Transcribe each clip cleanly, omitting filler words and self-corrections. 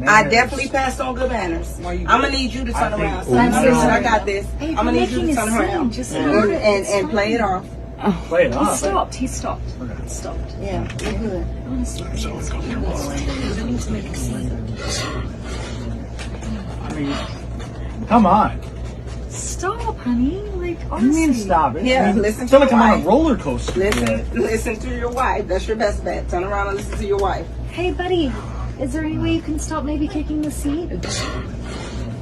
I definitely passed on good manners. I'm gonna need you to turn around. I got this. I'm gonna need you to turn around and play it off. Play it off. He stopped. Okay. Stopped. Yeah, you're good. Honestly. I need to make him see that. I mean, come on. Stop, honey. Like, What do you honestly. mean stop it? Yeah, I mean, listen I feel to like your I'm on wife. a roller coaster. Listen to your wife. That's your best bet. Turn around and listen to your wife. Hey, buddy. Is there any way you can stop maybe kicking the seat?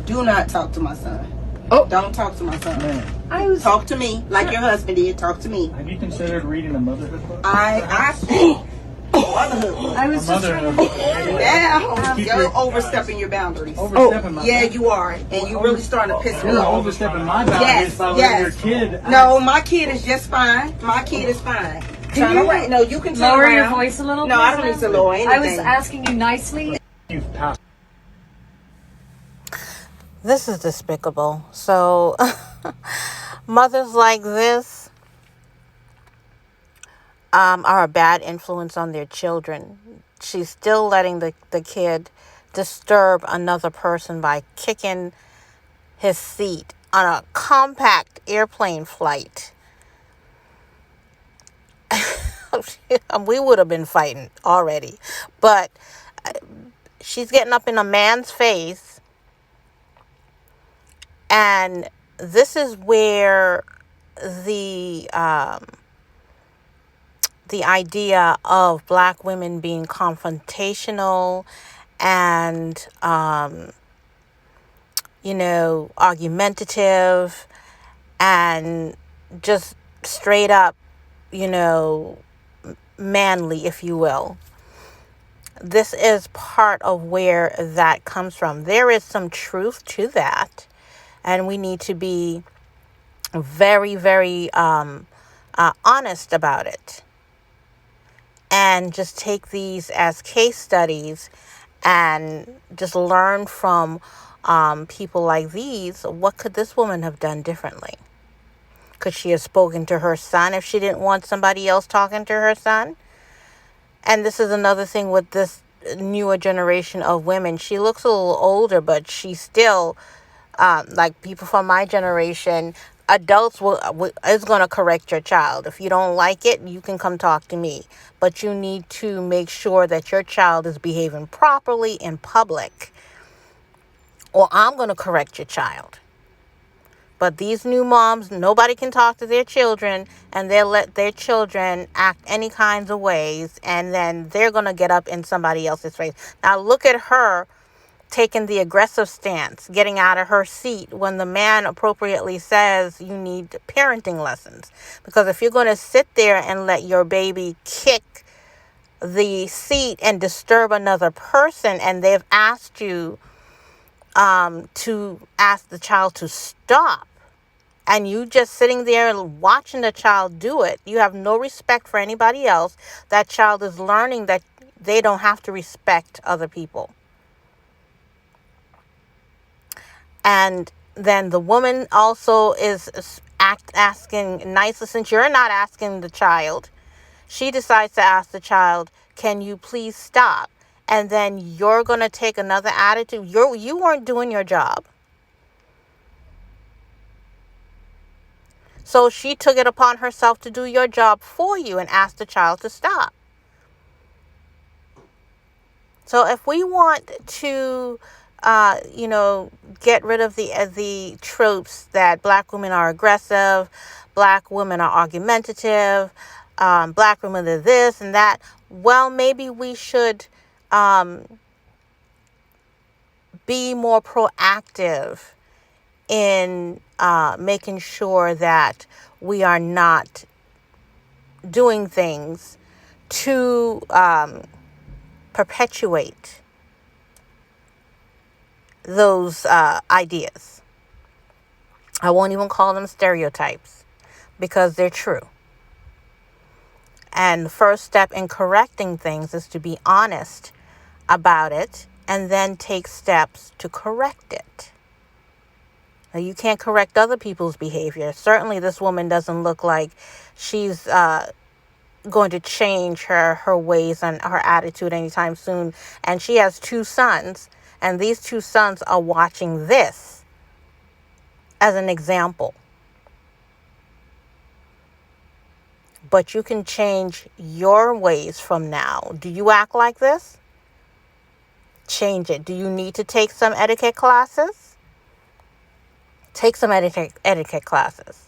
Do not talk to my son. Oh. Don't talk to my son. Man, I was. Talk to me like your husband did. Talk to me. have you considered reading a motherhood book? I think motherhood. I was just trying to. Yeah, Keep you're your- overstepping your boundaries. Overstepping my Yeah, you are, and you're really starting to piss me You're off. overstepping my boundaries by letting your kid. No, my kid is just fine. My kid is fine. Turn you around. No, you can turn Lower around. your voice a little. No, please, I don't need to lower anything. I was asking you nicely. You've passed. This is despicable. So, mothers like this are a bad influence on their children. She's still letting the kid disturb another person by kicking his seat on a compact airplane flight. We would have been fighting already. But she's getting up in a man's face. And this is where the idea of black women being confrontational and argumentative and just straight up, manly, if you will. This is part of where that comes from. There is some truth to that. And we need to be very, very honest about it. And just take these as case studies and just learn from people like these. What could this woman have done differently? Could she have spoken to her son if she didn't want somebody else talking to her son? And this is another thing with this newer generation of women. She looks a little older, but she's still... like people from my generation, adults is going to correct your child. If you don't like it, you can come talk to me. But you need to make sure that your child is behaving properly in public, or I'm going to correct your child. But these new moms, nobody can talk to their children, and they'll let their children act any kinds of ways, and then they're going to get up in somebody else's face. Now look at her taking the aggressive stance, getting out of her seat when the man appropriately says you need parenting lessons. Because if you're going to sit there and let your baby kick the seat and disturb another person, and they've asked you to ask the child to stop, and you just sitting there and watching the child do it, you have no respect for anybody else. That child is learning that they don't have to respect other people. And then the woman also is asking nicely, since you're not asking the child, she decides to ask the child, can you please stop? And then you're going to take another attitude. You weren't doing your job. So she took it upon herself to do your job for you and ask the child to stop. So if we want to... get rid of the tropes that black women are aggressive, black women are argumentative, black women are this and that. Well, maybe we should be more proactive in making sure that we are not doing things to perpetuate those ideas. I won't even call them stereotypes because they're true. And the first step in correcting things is to be honest about it and then take steps to correct it. Now, you can't correct other people's behavior. Certainly this woman doesn't look like she's going to change her ways and her attitude anytime soon. And she has 2 sons, and these 2 sons are watching this as an example. But you can change your ways from now. Do you act like this? Change it. Do you need to take some etiquette classes? Take some etiquette classes.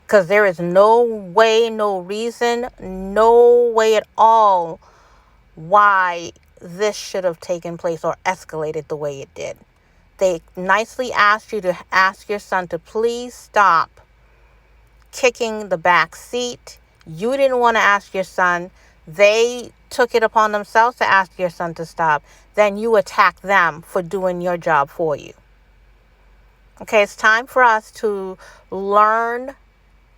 Because there is no way, no reason, no way at all why this should have taken place or escalated the way it did. They nicely asked you to ask your son to please stop kicking the back seat. You didn't want to ask your son. They took it upon themselves to ask your son to stop. Then you attack them for doing your job for you. Okay, it's time for us to learn,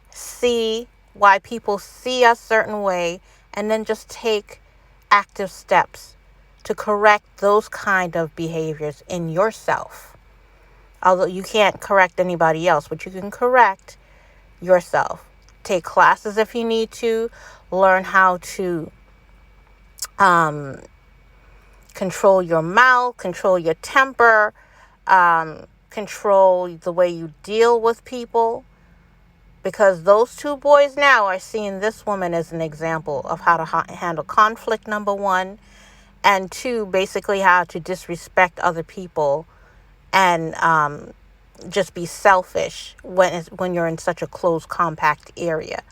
see why people see us a certain way, and then just take active steps to correct those kind of behaviors in yourself. Although you can't correct anybody else, but you can correct yourself. Take classes if you need to. Learn how to control your mouth, control your temper, control the way you deal with people. Because those 2 boys now are seeing this woman as an example of how to handle conflict, number 1. And 2, basically how to disrespect other people and just be selfish when you're in such a close, compact area.